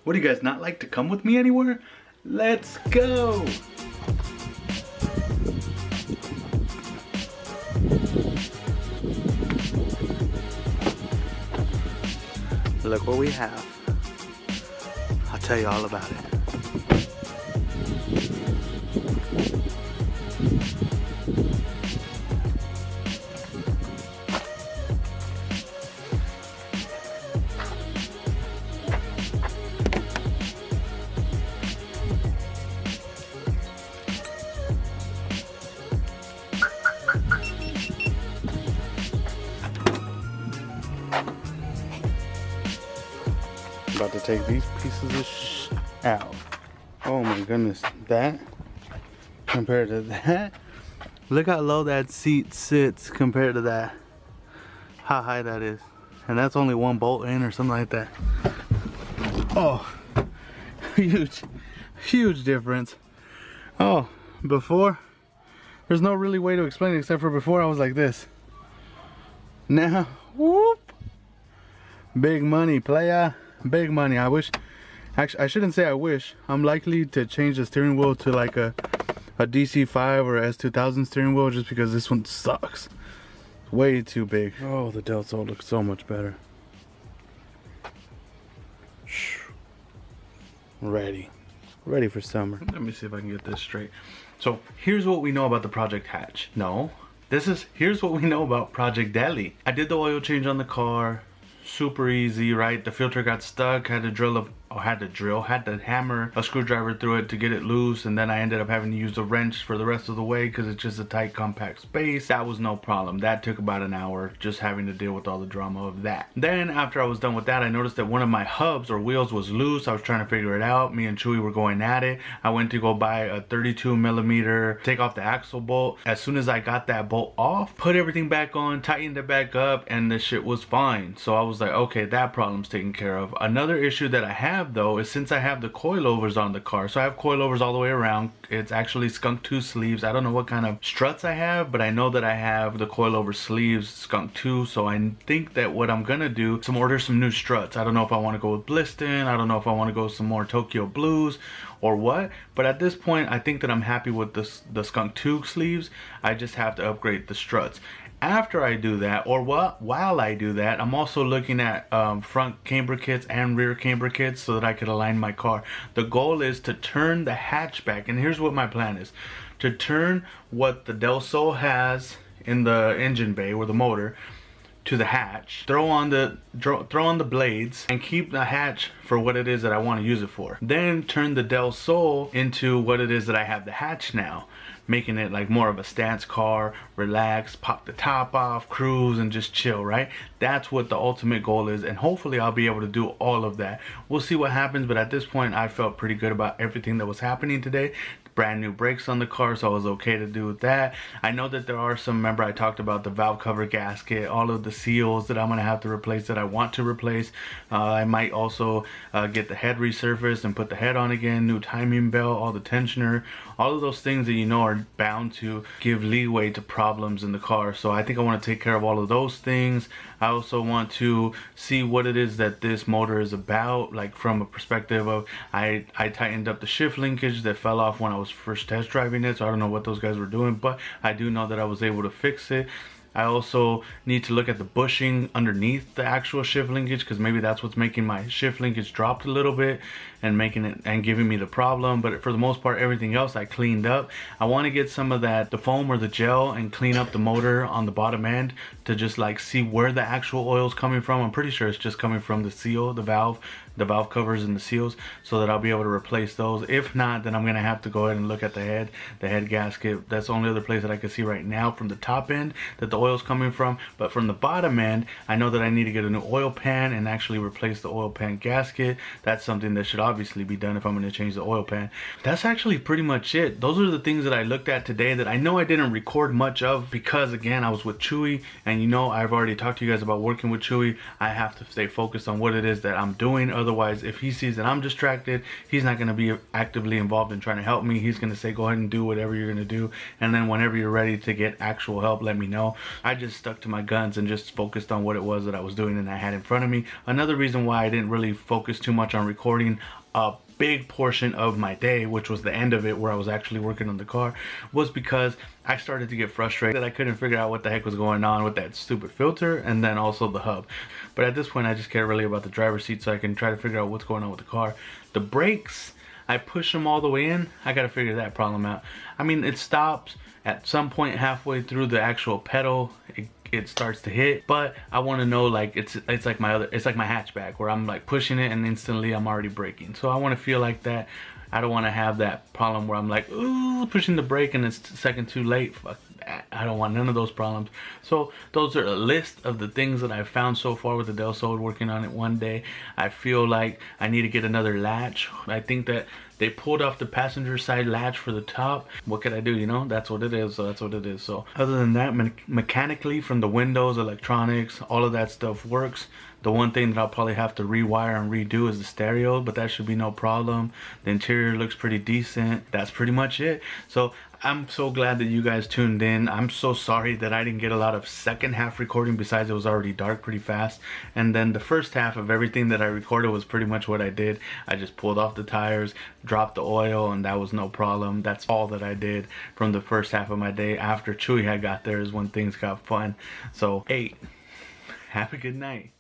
What, do you guys not like to come with me anywhere? Let's go! Look what we have. I'll tell you all about it. About to take these pieces of out. Oh my goodness, that compared to that, look how low that seat sits compared to that, how high that is, and that's only one bolt in or something like that. Oh, huge difference. Oh, before, there's no really way to explain it except for before I was like this. Now, whoop, big money, playa. Big money. I wish, actually I shouldn't say I wish, I'm likely to change the steering wheel to like a DC5 or S2000 steering wheel, just because this one sucks. It's way too big. Oh, the Del Sol looks so much better. Ready for summer. Let me see if I can get this straight. So here's what we know about the Project Hatch. No, here's what we know about Project Deli. I did the oil change on the car. Super easy, right? The filter got stuck, had to hammer a screwdriver through it to get it loose, and then I ended up having to use a wrench for the rest of the way because it's just a tight compact space. That was no problem. That took about an hour, just having to deal with all the drama of that. Then after I was done with that, I noticed that one of my hubs or wheels was loose. I was trying to figure it out. Me and Chewy were going at it. I went to go buy a 32mm, take off the axle bolt. As soon as I got that bolt off, put everything back on, tightened it back up, and the shit was fine. So I was like, okay, that problem's taken care of. Another issue that I have though is, since I have the coilovers on the car, so I have coilovers all the way around. It's actually skunk tooth sleeves. I don't know what kind of struts I have, but I know that I have the coilover sleeves skunk tooth. So I think that what I'm gonna do is order some new struts. I don't know if I want to go with Bliston. I don't know if I want to go some more Tokyo Blues or what, but at this point I think that I'm happy with the skunk tooth sleeves. I just have to upgrade the struts. After I do that, or while I do that, I'm also looking at front camber kits and rear camber kits so that I could align my car. The goal is to turn the hatchback, and here's what my plan is: to turn what the Del Sol has in the engine bay or the motor to the hatch, throw on the blades, and keep the hatch for what it is that I want to use it for. Then turn the Del Sol into what it is that I have the hatch now, making it like more of a stance car, relax, pop the top off, cruise, and just chill, right? That's what the ultimate goal is, and hopefully I'll be able to do all of that. We'll see what happens, but at this point I felt pretty good about everything that was happening today. Brand new brakes on the car, so I was okay to do with that. I know that there are some, remember I talked about the valve cover gasket, all of the seals that I'm gonna have to replace, that I want to replace. I might also get the head resurfaced and put the head on again, new timing belt, all the tensioner, all of those things that you know are bound to give leeway to problems in the car. So I think I want to take care of all of those things. I also want to see what it is that this motor is about, like from a perspective of I tightened up the shift linkage that fell off when I was first test driving it, so I don't know what those guys were doing, but I do know that I was able to fix it. I also need to look at the bushing underneath the actual shift linkage, because maybe that's what's making my shift linkage drop a little bit and making it and giving me the problem. But for the most part, everything else I cleaned up. I want to get some of the foam or the gel, and clean up the motor on the bottom end to just like see where the actual oil is coming from. I'm pretty sure it's just coming from the seal, the valve covers and the seals, so that I'll be able to replace those. If not, then I'm gonna have to go ahead and look at the head gasket. That's the only other place that I can see right now from the top end that the oil's coming from. But from the bottom end, I know that I need to get a new oil pan and actually replace the oil pan gasket. That's something that should obviously be done if I'm going to change the oil pan. That's actually pretty much it. Those are the things that I looked at today that I know I didn't record much of, because again, I was with Chewy, and you know I've already talked to you guys about working with Chewy. I have to stay focused on what it is that I'm doing. Otherwise, if he sees that I'm distracted, he's not going to be actively involved in trying to help me. He's going to say, go ahead and do whatever you're going to do, and then whenever you're ready to get actual help, let me know. I just stuck to my guns and just focused on what it was that I was doing and I had in front of me. Another reason why I didn't really focus too much on recording a big portion of my day, which was the end of it where I was actually working on the car, was because I started to get frustrated. I couldn't figure out what the heck was going on with that stupid filter and then also the hub. But at this point I just care really about the driver's seat so I can try to figure out what's going on with the car. The brakes, I push them all the way in. I gotta figure that problem out. I mean, it stops at some point halfway through the actual pedal. It starts to hit, but I want to know, like, it's like my hatchback where I'm like pushing it and instantly I'm already braking. So I want to feel like that. I don't want to have that problem where I'm like, ooh, pushing the brake and it's a second too late. Fuck that. I don't want none of those problems. So those are a list of the things that I've found so far with the Del Sol, working on it one day. I feel like I need to get another latch. I think that they pulled off the passenger side latch for the top. What could I do, you know? That's what it is, so that's what it is. So other than that, mechanically, from the windows, electronics, all of that stuff works. The one thing that I'll probably have to rewire and redo is the stereo, but that should be no problem. The interior looks pretty decent. That's pretty much it. So I'm so glad that you guys tuned in. I'm so sorry that I didn't get a lot of second half recording, besides it was already dark pretty fast. And then the first half of everything that I recorded was pretty much what I did. I just pulled off the tires, dropped the oil, and that was no problem. That's all that I did from the first half of my day. After Chewy had got there is when things got fun. So, hey, have a good night.